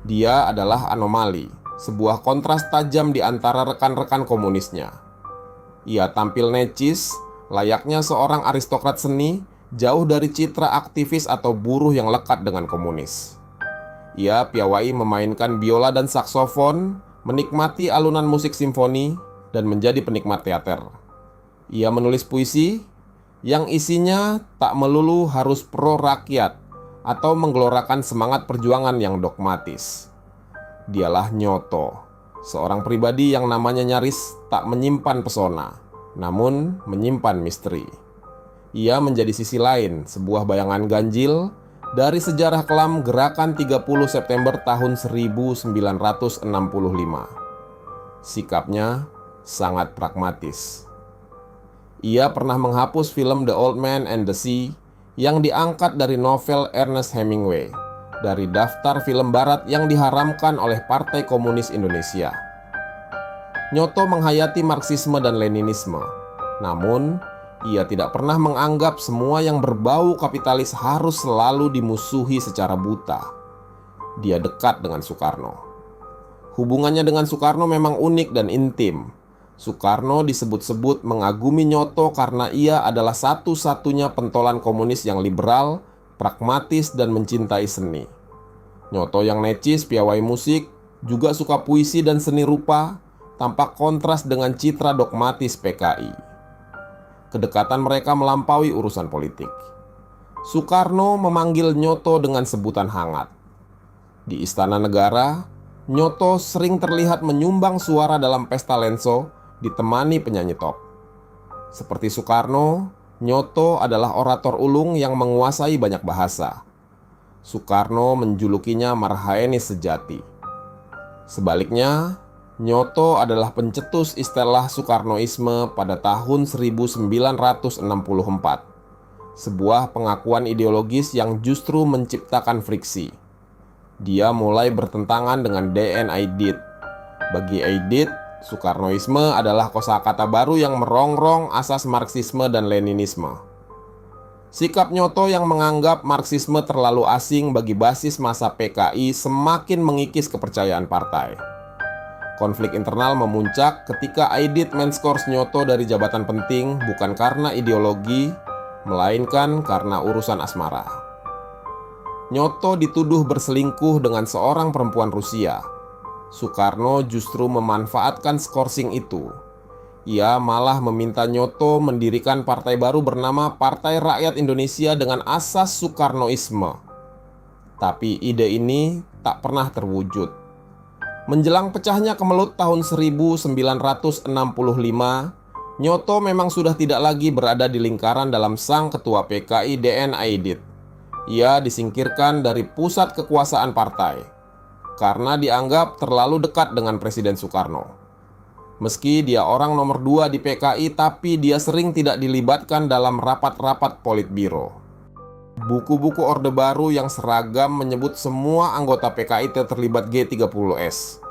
Dia adalah anomali, sebuah kontras tajam di antara rekan-rekan komunisnya. Ia tampil necis, layaknya seorang aristokrat seni, jauh dari citra aktivis atau buruh yang lekat dengan komunis. Ia piawai memainkan biola dan saksofon, menikmati alunan musik simfoni, dan menjadi penikmat teater. Ia menulis puisi yang isinya tak melulu harus pro rakyat atau menggelorakan semangat perjuangan yang dogmatis. Dialah Nyoto, seorang pribadi yang namanya nyaris tak menyimpan pesona, namun menyimpan misteri. Ia menjadi sisi lain, sebuah bayangan ganjil dari sejarah kelam gerakan 30 September tahun 1965. Sikapnya sangat pragmatis. Ia pernah menghapus film The Old Man and the Sea yang diangkat dari novel Ernest Hemingway dari daftar film barat yang diharamkan oleh Partai Komunis Indonesia. Nyoto menghayati Marxisme dan Leninisme, namun ia tidak pernah menganggap semua yang berbau kapitalis harus selalu dimusuhi secara buta. Dia dekat dengan Soekarno. Hubungannya dengan Soekarno memang unik dan intim. Soekarno disebut-sebut mengagumi Nyoto karena ia adalah satu-satunya pentolan komunis yang liberal, pragmatis, dan mencintai seni. Nyoto yang necis, piawai musik, juga suka puisi dan seni rupa, tampak kontras dengan citra dogmatis PKI. Kedekatan mereka melampaui urusan politik. Soekarno memanggil Nyoto dengan sebutan hangat. Di Istana Negara, Nyoto sering terlihat menyumbang suara dalam pesta lenso, ditemani penyanyi top. Seperti Soekarno, Nyoto adalah orator ulung yang menguasai banyak bahasa. Soekarno menjulukinya marhaenis sejati. Sebaliknya, Nyoto adalah pencetus istilah Soekarnoisme pada tahun 1964. Sebuah pengakuan ideologis yang justru menciptakan friksi. Dia mulai bertentangan dengan D.N. Aidit. Bagi Aidit, Soekarnoisme adalah kosakata baru yang merongrong asas Marxisme dan Leninisme. Sikap Nyoto yang menganggap Marxisme terlalu asing bagi basis massa PKI semakin mengikis kepercayaan partai. Konflik internal memuncak ketika Aidit menskors Nyoto dari jabatan penting bukan karena ideologi, melainkan karena urusan asmara. Nyoto dituduh berselingkuh dengan seorang perempuan Rusia. Soekarno justru memanfaatkan skorsing itu. Ia malah meminta Nyoto mendirikan partai baru bernama Partai Rakyat Indonesia dengan asas Soekarnoisme. Tapi ide ini tak pernah terwujud. Menjelang pecahnya Kemelut tahun 1965, Nyoto memang sudah tidak lagi berada di lingkaran dalam sang ketua PKI D.N. Aidit. Ia disingkirkan dari pusat kekuasaan partai karena dianggap terlalu dekat dengan Presiden Soekarno. Meski dia orang nomor 2 di PKI, tapi dia sering tidak dilibatkan dalam rapat-rapat Politbiro. Buku-buku Orde Baru yang seragam menyebut semua anggota PKI terlibat G30S.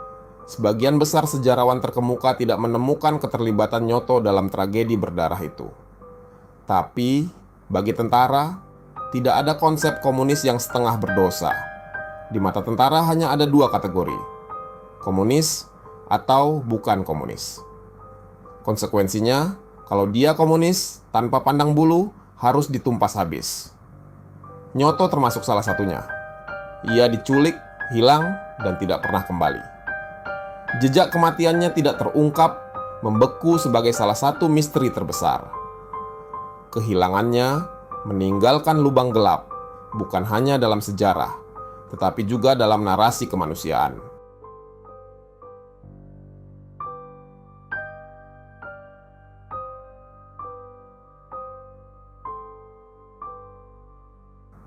Sebagian besar sejarawan terkemuka tidak menemukan keterlibatan Nyoto dalam tragedi berdarah itu. Tapi, bagi tentara, tidak ada konsep komunis yang setengah berdosa. Di mata tentara hanya ada 2 kategori, komunis atau bukan komunis. Konsekuensinya, kalau dia komunis, tanpa pandang bulu, harus ditumpas habis. Nyoto termasuk salah satunya. Ia diculik, hilang, dan tidak pernah kembali. Jejak kematiannya tidak terungkap, membeku sebagai salah satu misteri terbesar. Kehilangannya meninggalkan lubang gelap, bukan hanya dalam sejarah, tetapi juga dalam narasi kemanusiaan.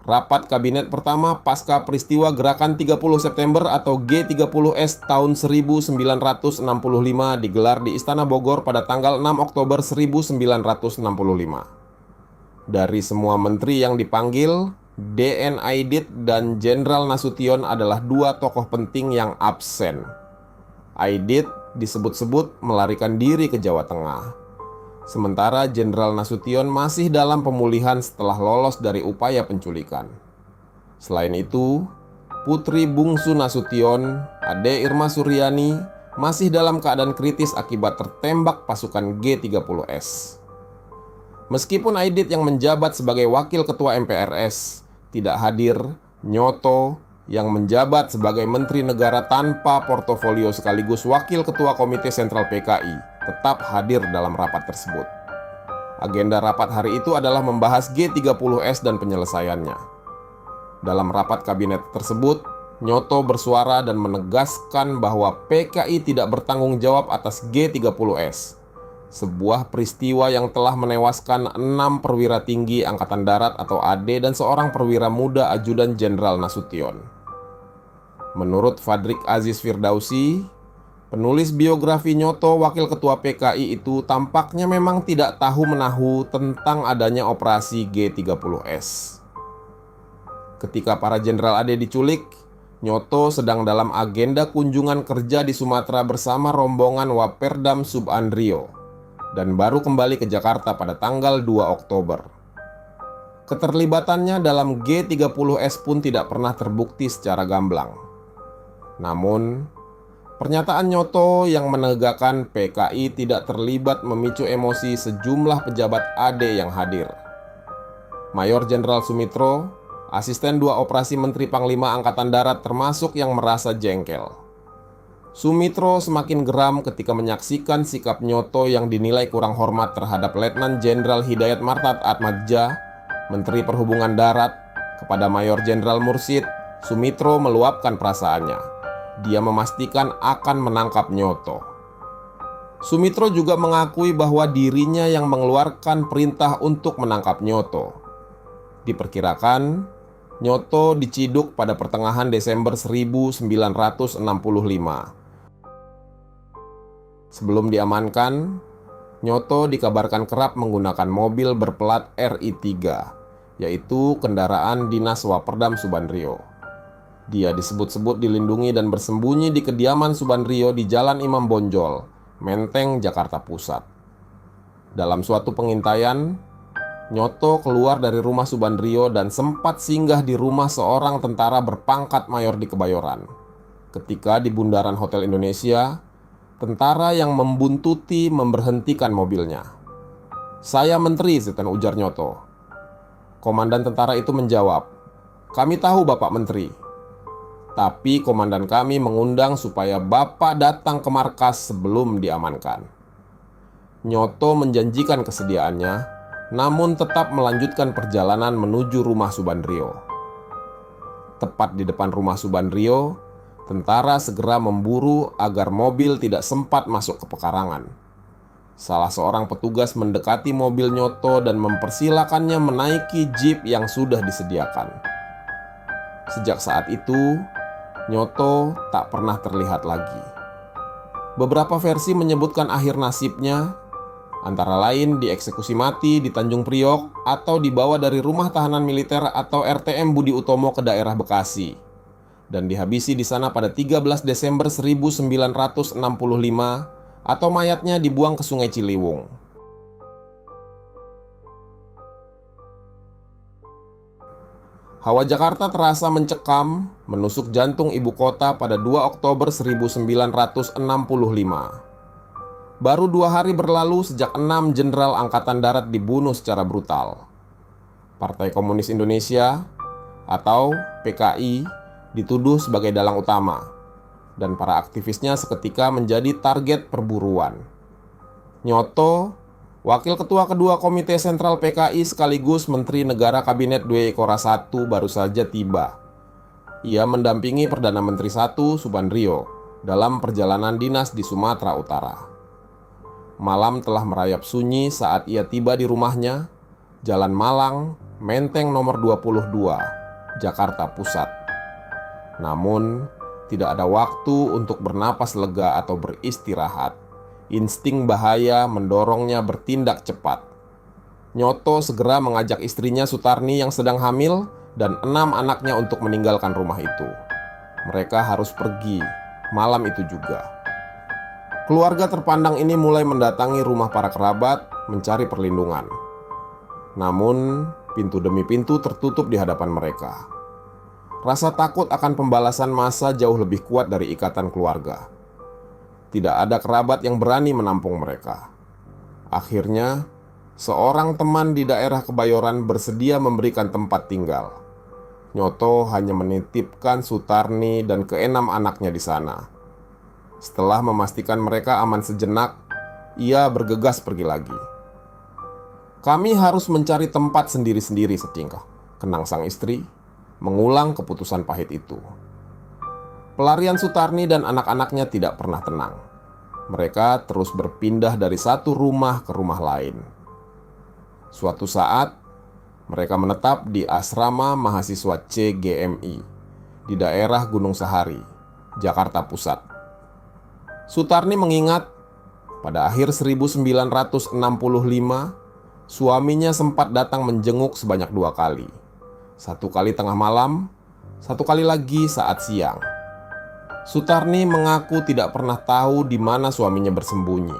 Rapat Kabinet pertama pasca peristiwa Gerakan 30 September atau G30S tahun 1965 digelar di Istana Bogor pada tanggal 6 Oktober 1965. Dari semua menteri yang dipanggil, D.N. Aidit dan Jenderal Nasution adalah 2 tokoh penting yang absen. Aidit disebut-sebut melarikan diri ke Jawa Tengah, sementara Jenderal Nasution masih dalam pemulihan setelah lolos dari upaya penculikan. Selain itu, putri bungsu Nasution, Ade Irma Suryani, masih dalam keadaan kritis akibat tertembak pasukan G30S. Meskipun Aidit yang menjabat sebagai wakil ketua MPRS tidak hadir, Nyoto yang menjabat sebagai Menteri Negara tanpa portofolio sekaligus wakil ketua Komite Sentral PKI tetap hadir dalam rapat tersebut. Agenda rapat hari itu adalah membahas G30S dan penyelesaiannya. Dalam rapat kabinet tersebut, Nyoto bersuara dan menegaskan bahwa PKI tidak bertanggung jawab atas G30S, sebuah peristiwa yang telah menewaskan 6 perwira tinggi Angkatan Darat atau AD dan seorang perwira muda Ajudan Jenderal Nasution. Menurut Fadrik Aziz Firdausi, penulis biografi Nyoto, wakil ketua PKI itu tampaknya memang tidak tahu-menahu tentang adanya operasi G30S. Ketika para jenderal AD diculik, Nyoto sedang dalam agenda kunjungan kerja di Sumatera bersama rombongan Waperdam Subandrio dan baru kembali ke Jakarta pada tanggal 2 Oktober. Keterlibatannya dalam G30S pun tidak pernah terbukti secara gamblang. Namun, pernyataan Nyoto yang menegakkan PKI tidak terlibat memicu emosi sejumlah pejabat AD yang hadir. Mayor Jenderal Sumitro, Asisten 2 Operasi Menteri Panglima Angkatan Darat, termasuk yang merasa jengkel. Sumitro semakin geram ketika menyaksikan sikap Nyoto yang dinilai kurang hormat terhadap Letnan Jenderal Hidayat Martat Atmadja, Menteri Perhubungan Darat. Kepada Mayor Jenderal Mursid, Sumitro meluapkan perasaannya. Dia memastikan akan menangkap Nyoto. Sumitro juga mengakui bahwa dirinya yang mengeluarkan perintah untuk menangkap Nyoto. Diperkirakan, Nyoto diciduk pada pertengahan Desember 1965. Sebelum diamankan, Nyoto dikabarkan kerap menggunakan mobil berplat RI3, yaitu kendaraan dinas Waperdam Subandrio. Dia disebut-sebut dilindungi dan bersembunyi di kediaman Subandrio di Jalan Imam Bonjol, Menteng, Jakarta Pusat. Dalam suatu pengintaian, Nyoto keluar dari rumah Subandrio dan sempat singgah di rumah seorang tentara berpangkat mayor di Kebayoran. Ketika di bundaran Hotel Indonesia, tentara yang membuntuti memberhentikan mobilnya. "Saya menteri," setan ujar Nyoto. Komandan tentara itu menjawab, "Kami tahu Bapak Menteri. Tapi komandan kami mengundang supaya Bapak datang ke markas sebelum diamankan." Nyoto menjanjikan kesediaannya, namun tetap melanjutkan perjalanan menuju rumah Subandrio. Tepat di depan rumah Subandrio, tentara segera memburu agar mobil tidak sempat masuk ke pekarangan. Salah seorang petugas mendekati mobil Nyoto dan mempersilakannya menaiki jeep yang sudah disediakan. Sejak saat itu, Nyoto tak pernah terlihat lagi. Beberapa versi menyebutkan akhir nasibnya, antara lain dieksekusi mati di Tanjung Priok atau dibawa dari rumah tahanan militer atau RTM Budi Utomo ke daerah Bekasi, dan dihabisi di sana pada 13 Desember 1965 atau mayatnya dibuang ke Sungai Ciliwung. Hawa Jakarta terasa mencekam, menusuk jantung ibu kota pada 2 Oktober 1965. Baru 2 hari berlalu sejak 6 jenderal Angkatan Darat dibunuh secara brutal. Partai Komunis Indonesia atau PKI dituduh sebagai dalang utama, dan para aktivisnya seketika menjadi target perburuan. Nyoto, wakil ketua kedua Komite Sentral PKI sekaligus Menteri Negara Kabinet Dwi Korra I, baru saja tiba. Ia mendampingi Perdana Menteri I Subandrio dalam perjalanan dinas di Sumatera Utara. Malam telah merayap sunyi saat ia tiba di rumahnya, Jalan Malang, Menteng nomor 22, Jakarta Pusat. Namun, tidak ada waktu untuk bernapas lega atau beristirahat. Insting bahaya mendorongnya bertindak cepat. Nyoto segera mengajak istrinya Sutarni yang sedang hamil dan 6 anaknya untuk meninggalkan rumah itu. Mereka harus pergi malam itu juga. Keluarga terpandang ini mulai mendatangi rumah para kerabat mencari perlindungan. Namun, pintu demi pintu tertutup di hadapan mereka. Rasa takut akan pembalasan massa jauh lebih kuat dari ikatan keluarga. Tidak ada kerabat yang berani menampung mereka. Akhirnya, seorang teman di daerah Kebayoran bersedia memberikan tempat tinggal. Nyoto hanya menitipkan Sutarni dan keenam anaknya di sana. Setelah memastikan mereka aman sejenak, ia bergegas pergi lagi. "Kami harus mencari tempat sendiri-sendiri," setingkah kenang sang istri, mengulang keputusan pahit itu. Pelarian Sutarni dan anak-anaknya tidak pernah tenang. Mereka terus berpindah dari satu rumah ke rumah lain. Suatu saat, mereka menetap di asrama mahasiswa CGMI di daerah Gunung Sahari, Jakarta Pusat. Sutarni mengingat pada akhir 1965, suaminya sempat datang menjenguk sebanyak 2 kali. 1 kali tengah malam, 1 kali lagi saat siang. Sutarni mengaku tidak pernah tahu di mana suaminya bersembunyi.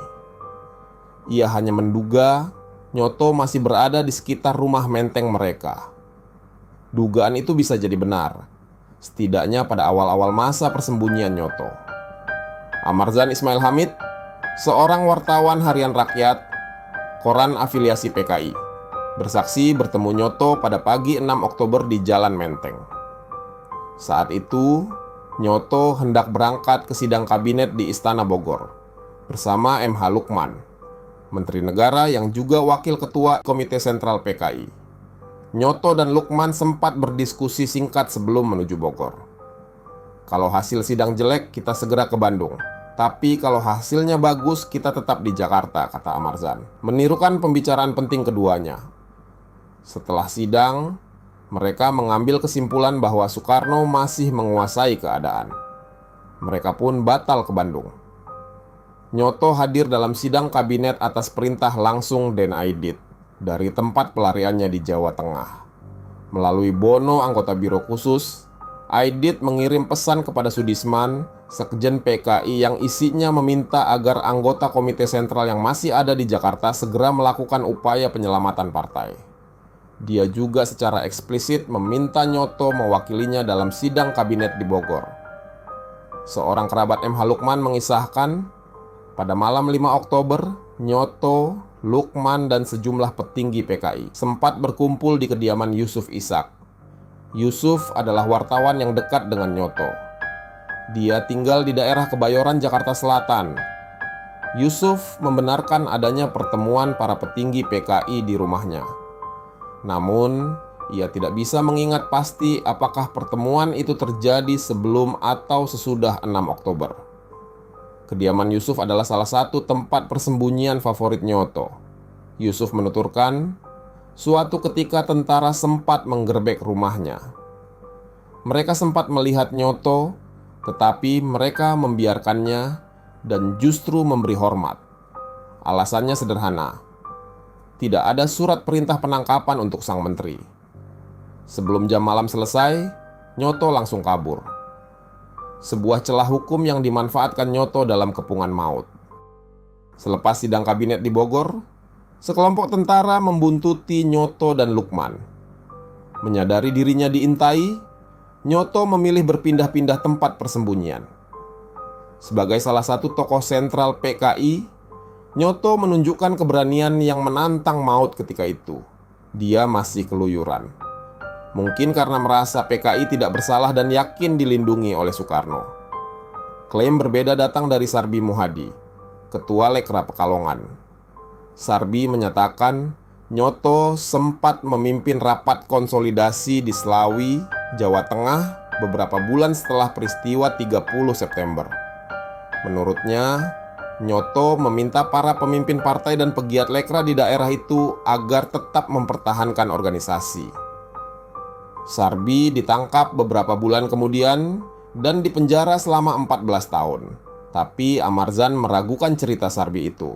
Ia hanya menduga Nyoto masih berada di sekitar rumah menteng mereka. Dugaan itu bisa jadi benar, setidaknya pada awal-awal masa persembunyian Nyoto. Amarzan Ismail Hamid, seorang wartawan harian rakyat, koran afiliasi PKI, bersaksi bertemu Nyoto pada pagi 6 Oktober di Jalan Menteng. Saat itu, Nyoto hendak berangkat ke sidang kabinet di Istana Bogor bersama MH Lukman, Menteri Negara yang juga Wakil Ketua Komite Sentral PKI. Nyoto dan Lukman sempat berdiskusi singkat sebelum menuju Bogor. "Kalau hasil sidang jelek, kita segera ke Bandung. Tapi kalau hasilnya bagus, kita tetap di Jakarta," kata Amarzan, menirukan pembicaraan penting keduanya. Setelah sidang, mereka mengambil kesimpulan bahwa Soekarno masih menguasai keadaan. Mereka pun batal ke Bandung. Nyoto hadir dalam sidang kabinet atas perintah langsung Den Aidit dari tempat pelariannya di Jawa Tengah. Melalui Bono, anggota Biro Khusus, Aidit mengirim pesan kepada Sudisman, Sekjen PKI, yang isinya meminta agar anggota Komite Sentral yang masih ada di Jakarta segera melakukan upaya penyelamatan partai. Dia juga secara eksplisit meminta Nyoto mewakilinya dalam sidang kabinet di Bogor. Seorang kerabat MH Lukman mengisahkan, pada malam 5 Oktober, Nyoto, Lukman, dan sejumlah petinggi PKI sempat berkumpul di kediaman Yusuf Ishak. Yusuf adalah wartawan yang dekat dengan Nyoto. Dia tinggal di daerah Kebayoran, Jakarta Selatan. Yusuf membenarkan adanya pertemuan para petinggi PKI di rumahnya. Namun, ia tidak bisa mengingat pasti apakah pertemuan itu terjadi sebelum atau sesudah 6 Oktober. Kediaman Yusuf adalah salah satu tempat persembunyian favorit Nyoto. Yusuf menuturkan, suatu ketika tentara sempat menggerebek rumahnya. Mereka sempat melihat Nyoto, tetapi mereka membiarkannya dan justru memberi hormat. Alasannya sederhana. Tidak ada surat perintah penangkapan untuk sang menteri. Sebelum jam malam selesai, Nyoto langsung kabur. Sebuah celah hukum yang dimanfaatkan Nyoto dalam kepungan maut. Selepas sidang kabinet di Bogor, sekelompok tentara membuntuti Nyoto dan Lukman. Menyadari dirinya diintai, Nyoto memilih berpindah-pindah tempat persembunyian. Sebagai salah satu tokoh sentral PKI, Nyoto menunjukkan keberanian yang menantang maut ketika itu. Dia masih keluyuran. Mungkin karena merasa PKI tidak bersalah dan yakin dilindungi oleh Soekarno. Klaim berbeda datang dari Sarbi Muhadi, Ketua Lekra Pekalongan. Sarbi menyatakan Nyoto sempat memimpin rapat konsolidasi di Slawi, Jawa Tengah beberapa bulan setelah peristiwa 30 September. Menurutnya, Nyoto meminta para pemimpin partai dan pegiat Lekra di daerah itu agar tetap mempertahankan organisasi. Sarbi ditangkap beberapa bulan kemudian dan dipenjara selama 14 tahun. Tapi Amarzan meragukan cerita Sarbi itu.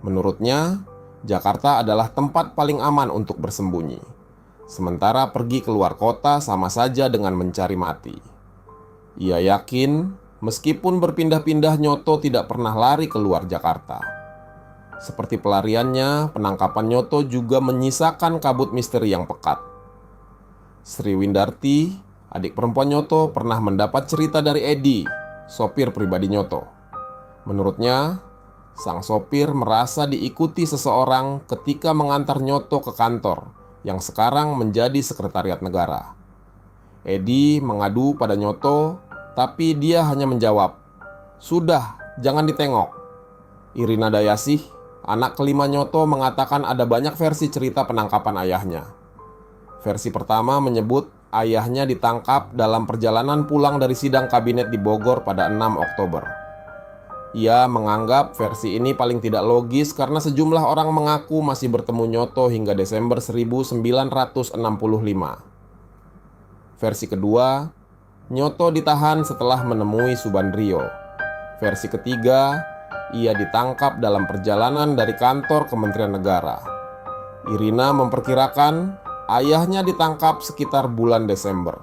Menurutnya, Jakarta adalah tempat paling aman untuk bersembunyi. Sementara pergi keluar kota sama saja dengan mencari mati. Ia yakin meskipun berpindah-pindah, Nyoto tidak pernah lari keluar Jakarta. Seperti pelariannya, penangkapan Nyoto juga menyisakan kabut misteri yang pekat. Sri Windarti, adik perempuan Nyoto pernah mendapat cerita dari Edi, sopir pribadi Nyoto. Menurutnya, sang sopir merasa diikuti seseorang ketika mengantar Nyoto ke kantor yang sekarang menjadi sekretariat negara. Edi mengadu pada Nyoto, tapi dia hanya menjawab, "Sudah, jangan ditengok." Irina Dayasih, anak kelima Nyoto, mengatakan ada banyak versi cerita penangkapan ayahnya. Versi pertama menyebut ayahnya ditangkap dalam perjalanan pulang dari sidang kabinet di Bogor pada 6 Oktober. Ia menganggap versi ini paling tidak logis karena sejumlah orang mengaku masih bertemu Nyoto hingga Desember 1965. Versi kedua, Nyoto ditahan setelah menemui Subandrio. Versi ketiga, ia ditangkap dalam perjalanan dari kantor Kementerian Negara. Irina memperkirakan ayahnya ditangkap sekitar bulan Desember.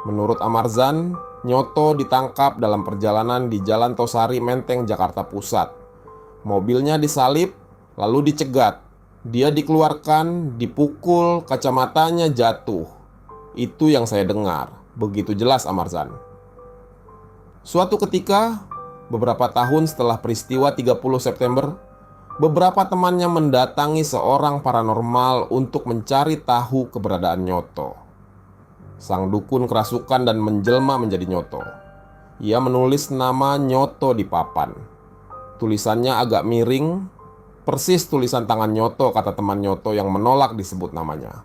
Menurut Amarzan, Nyoto ditangkap dalam perjalanan di Jalan Tosari, Menteng, Jakarta Pusat. Mobilnya disalip, lalu dicegat. Dia dikeluarkan, dipukul, kacamatanya jatuh. Itu yang saya dengar, begitu jelas Amarzan. Suatu ketika, beberapa tahun setelah peristiwa 30 September, beberapa temannya mendatangi seorang paranormal untuk mencari tahu keberadaan Nyoto. Sang dukun kerasukan dan menjelma menjadi Nyoto. Ia menulis nama Nyoto di papan. Tulisannya agak miring, persis tulisan tangan Nyoto, kata teman Nyoto yang menolak disebut namanya.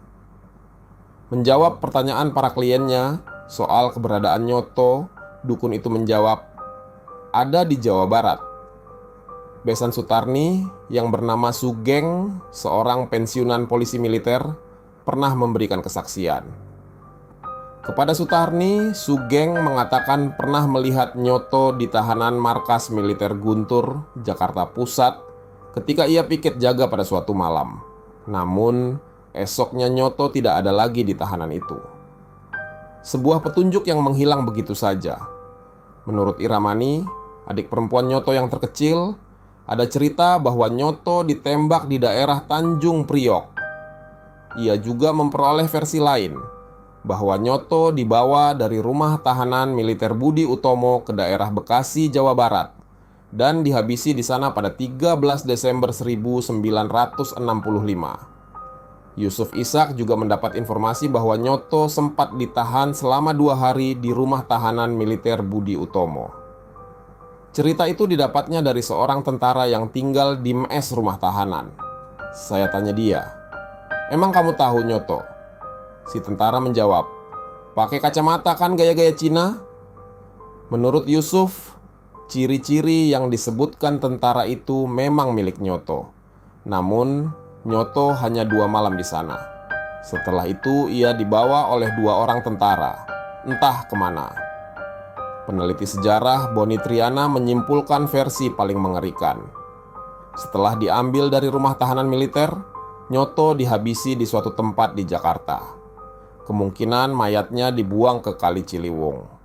Menjawab pertanyaan para kliennya soal keberadaan Nyoto, dukun itu menjawab, "Ada di Jawa Barat." Besan Sutarni yang bernama Sugeng, seorang pensiunan polisi militer, pernah memberikan kesaksian. Kepada Sutarni, Sugeng mengatakan pernah melihat Nyoto di tahanan markas militer Guntur, Jakarta Pusat, ketika ia piket jaga pada suatu malam. Namun, esoknya Nyoto tidak ada lagi di tahanan itu. Sebuah petunjuk yang menghilang begitu saja. Menurut Iramani, adik perempuan Nyoto yang terkecil, ada cerita bahwa Nyoto ditembak di daerah Tanjung Priok. Ia juga memperoleh versi lain, bahwa Nyoto dibawa dari rumah tahanan militer Budi Utomo ke daerah Bekasi, Jawa Barat, dan dihabisi di sana pada 13 Desember 1965. Yusuf Ishak juga mendapat informasi bahwa Nyoto sempat ditahan selama 2 hari di rumah tahanan militer Budi Utomo. Cerita itu didapatnya dari seorang tentara yang tinggal di mes rumah tahanan. Saya tanya dia, "Emang kamu tahu Nyoto?" Si tentara menjawab, "Pakai kacamata kan gaya-gaya Cina?" Menurut Yusuf, ciri-ciri yang disebutkan tentara itu memang milik Nyoto. Namun, Nyoto hanya 2 malam di sana. Setelah itu ia dibawa oleh 2 orang tentara, entah kemana. Peneliti sejarah Boni Triana menyimpulkan versi paling mengerikan. Setelah diambil dari rumah tahanan militer, Nyoto dihabisi di suatu tempat di Jakarta. Kemungkinan mayatnya dibuang ke Kali Ciliwung.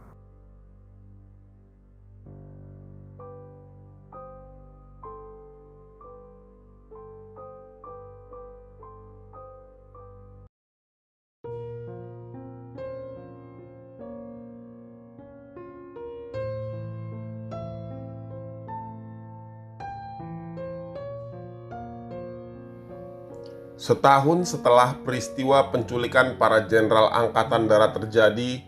Setahun setelah peristiwa penculikan para jenderal Angkatan Darat terjadi,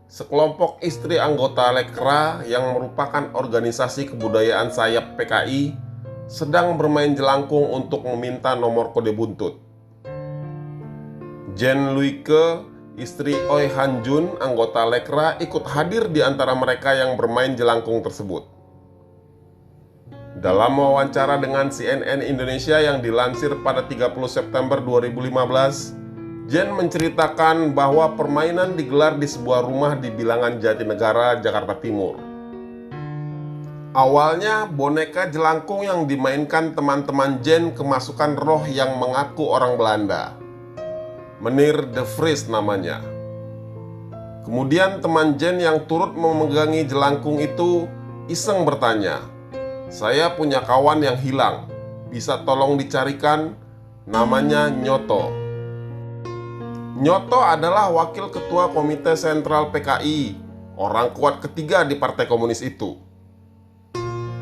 sekelompok istri anggota Lekra yang merupakan organisasi kebudayaan sayap PKI sedang bermain jelangkung untuk meminta nomor kode buntut. Jen Luike, istri Oi Hanjun, anggota Lekra, ikut hadir di antara mereka yang bermain jelangkung tersebut. Dalam wawancara dengan CNN Indonesia yang dilansir pada 30 September 2015, Jen menceritakan bahwa permainan digelar di sebuah rumah di Bilangan Jatinegara, Jakarta Timur. Awalnya, boneka jelangkung yang dimainkan teman-teman Jen kemasukan roh yang mengaku orang Belanda. Meneer de Vries namanya. Kemudian teman Jen yang turut memegangi jelangkung itu iseng bertanya, "Saya punya kawan yang hilang, bisa tolong dicarikan? Namanya Nyoto." Nyoto adalah wakil ketua Komite Sentral PKI, orang kuat ketiga di Partai Komunis itu.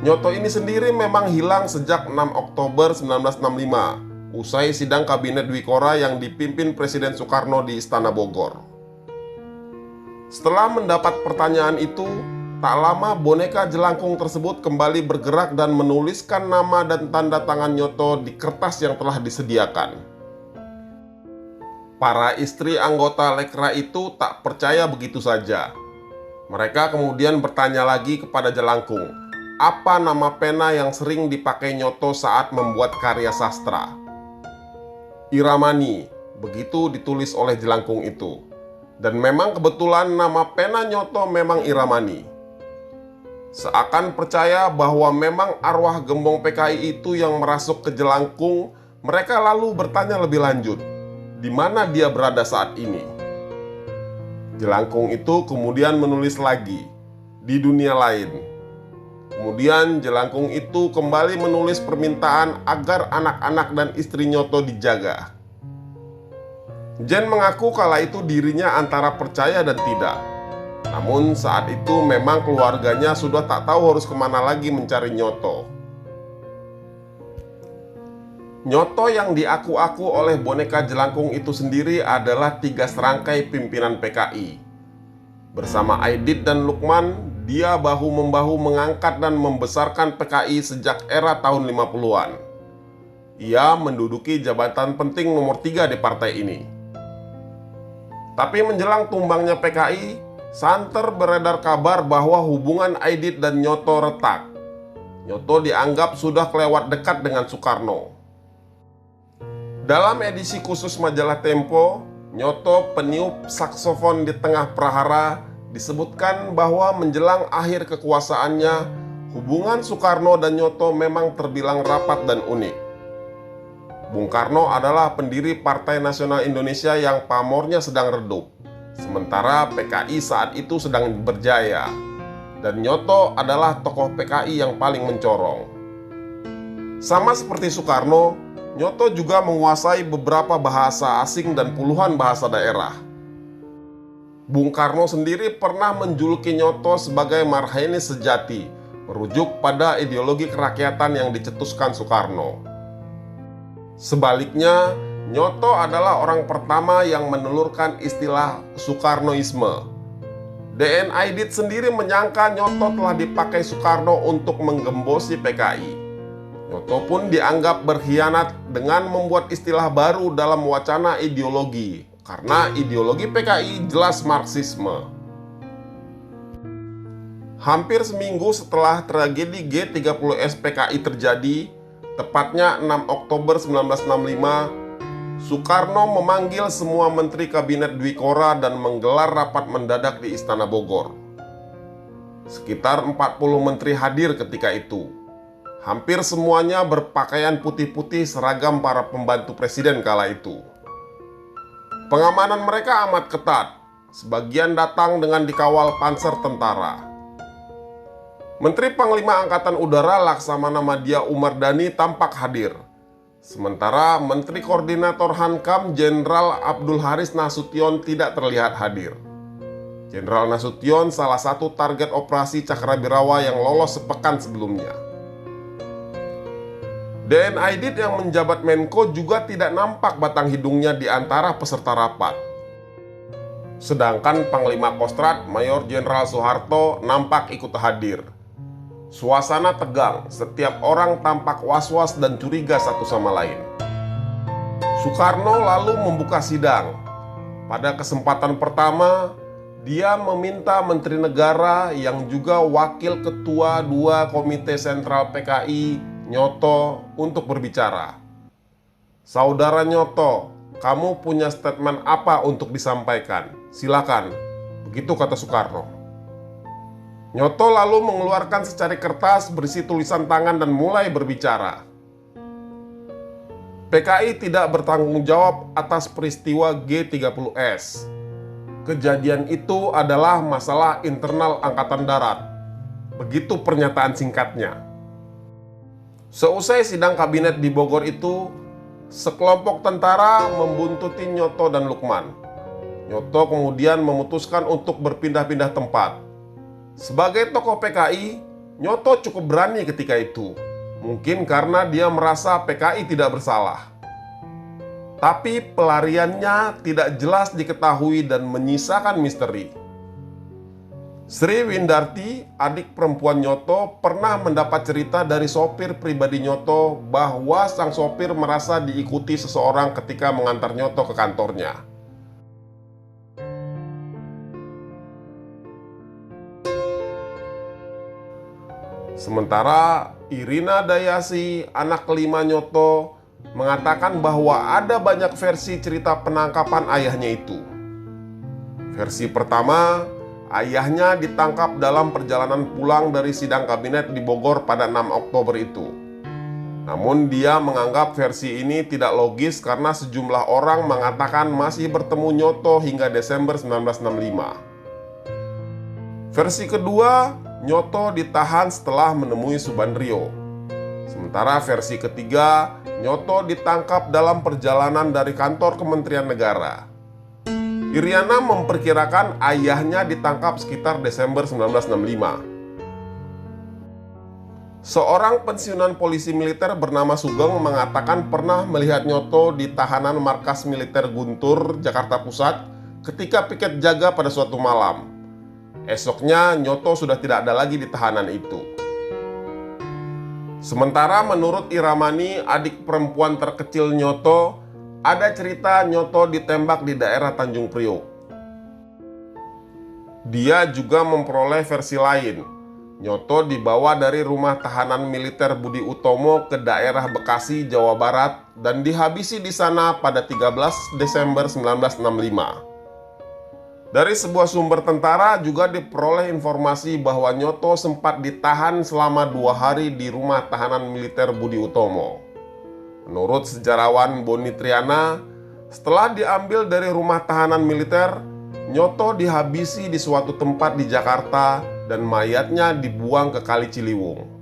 Nyoto ini sendiri memang hilang sejak 6 Oktober 1965, usai sidang Kabinet Dwi Kora yang dipimpin Presiden Soekarno di Istana Bogor. Setelah mendapat pertanyaan itu, tak lama boneka jelangkung tersebut kembali bergerak dan menuliskan nama dan tanda tangan Nyoto di kertas yang telah disediakan. Para istri anggota Lekra itu tak percaya begitu saja. Mereka kemudian bertanya lagi kepada jelangkung, apa nama pena yang sering dipakai Nyoto saat membuat karya sastra. Iramani, begitu ditulis oleh jelangkung itu. Dan memang kebetulan nama pena Nyoto memang Iramani. Seakan percaya bahwa memang arwah gembong PKI itu yang merasuk ke jelangkung, mereka lalu bertanya lebih lanjut, di mana dia berada saat ini. Jelangkung itu kemudian menulis lagi, di dunia lain. Kemudian jelangkung itu kembali menulis permintaan agar anak-anak dan istri Nyoto dijaga. Jen mengaku kala itu dirinya antara percaya dan tidak. Namun saat itu memang keluarganya sudah tak tahu harus kemana lagi mencari Nyoto. Nyoto yang diaku-aku oleh boneka jelangkung itu sendiri adalah 3 serangkai pimpinan PKI. Bersama Aidit dan Lukman, dia bahu-membahu mengangkat dan membesarkan PKI sejak era tahun 50-an. Ia menduduki jabatan penting nomor 3 di partai ini. Tapi menjelang tumbangnya PKI, santer beredar kabar bahwa hubungan Aidit dan Nyoto retak. Nyoto dianggap sudah kelewat dekat dengan Soekarno. Dalam edisi khusus majalah Tempo, Nyoto peniup saksofon di tengah prahara, disebutkan bahwa menjelang akhir kekuasaannya, hubungan Soekarno dan Nyoto memang terbilang rapat dan unik. Bung Karno adalah pendiri Partai Nasional Indonesia yang pamornya sedang redup, sementara PKI saat itu sedang berjaya, dan Nyoto adalah tokoh PKI yang paling mencorong. Sama seperti Soekarno, Nyoto juga menguasai beberapa bahasa asing dan puluhan bahasa daerah. Bung Karno sendiri pernah menjuluki Nyoto sebagai marhaeni sejati, merujuk pada ideologi kerakyatan yang dicetuskan Soekarno. Sebaliknya, Nyoto adalah orang pertama yang menelurkan istilah Soekarnoisme. DN Aidit sendiri menyangka Nyoto telah dipakai Soekarno untuk menggembosi PKI. Nyoto pun dianggap berkhianat dengan membuat istilah baru dalam wacana ideologi, karena ideologi PKI jelas Marxisme. Hampir seminggu setelah tragedi G30S PKI terjadi, tepatnya 6 Oktober 1965, Soekarno memanggil semua menteri kabinet Dwi Kora dan menggelar rapat mendadak di Istana Bogor. Sekitar 40 menteri hadir ketika itu. Hampir semuanya berpakaian putih-putih seragam para pembantu presiden kala itu. Pengamanan mereka amat ketat. Sebagian datang dengan dikawal panser tentara. Menteri Panglima Angkatan Udara Laksamana Madya Umardani tampak hadir. Sementara Menteri Koordinator Hankam Jenderal Abdul Haris Nasution tidak terlihat hadir. Jenderal Nasution salah satu target operasi Cakrabirawa yang lolos sepekan sebelumnya. DN Aidit yang menjabat Menko juga tidak nampak batang hidungnya di antara peserta rapat. Sedangkan Panglima Kostrad Mayor Jenderal Soeharto nampak ikut hadir. Suasana tegang, setiap orang tampak was-was dan curiga satu sama lain. Soekarno lalu membuka sidang. Pada kesempatan pertama, dia meminta Menteri Negara yang juga Wakil Ketua 2 Komite Sentral PKI, Nyoto, untuk berbicara. Saudara Nyoto, kamu punya statement apa untuk disampaikan? Silakan, begitu kata Soekarno. Nyoto lalu mengeluarkan secari kertas berisi tulisan tangan dan mulai berbicara. PKI tidak bertanggung jawab atas peristiwa G30S. Kejadian itu adalah masalah internal Angkatan Darat. Begitu pernyataan singkatnya. Seusai sidang kabinet di Bogor itu, sekelompok tentara membuntuti Nyoto dan Lukman. Nyoto kemudian memutuskan untuk berpindah-pindah tempat. Sebagai tokoh PKI, Nyoto cukup berani ketika itu. Mungkin karena dia merasa PKI tidak bersalah. Tapi pelariannya tidak jelas diketahui dan menyisakan misteri. Sri Windarti, adik perempuan Nyoto, pernah mendapat cerita dari sopir pribadi Nyoto bahwa sang sopir merasa diikuti seseorang ketika mengantar Nyoto ke kantornya. Sementara Irina Dayasi, anak kelima Nyoto, mengatakan bahwa ada banyak versi cerita penangkapan ayahnya itu. Versi pertama, ayahnya ditangkap dalam perjalanan pulang dari sidang kabinet di Bogor pada 6 Oktober itu. Namun dia menganggap versi ini tidak logis karena sejumlah orang mengatakan masih bertemu Nyoto hingga Desember 1965. Versi kedua, Nyoto ditahan setelah menemui Subandrio. Sementara versi ketiga, Nyoto ditangkap dalam perjalanan dari kantor Kementerian Negara. Iriana memperkirakan ayahnya ditangkap sekitar Desember 1965. Seorang pensiunan polisi militer bernama Sugeng mengatakan pernah melihat Nyoto di tahanan markas militer Guntur, Jakarta Pusat ketika piket jaga pada suatu malam. Esoknya Nyoto sudah tidak ada lagi di tahanan itu. Sementara menurut Iramani, adik perempuan terkecil Nyoto, ada cerita Nyoto ditembak di daerah Tanjung Priok. Dia juga memperoleh versi lain. Nyoto dibawa dari rumah tahanan militer Budi Utomo ke daerah Bekasi, Jawa Barat dan dihabisi di sana pada 13 Desember 1965. Dari sebuah sumber tentara juga diperoleh informasi bahwa Nyoto sempat ditahan selama 2 hari di rumah tahanan militer Budi Utomo. Menurut sejarawan Boni Triana, setelah diambil dari rumah tahanan militer, Nyoto dihabisi di suatu tempat di Jakarta dan mayatnya dibuang ke Kali Ciliwung.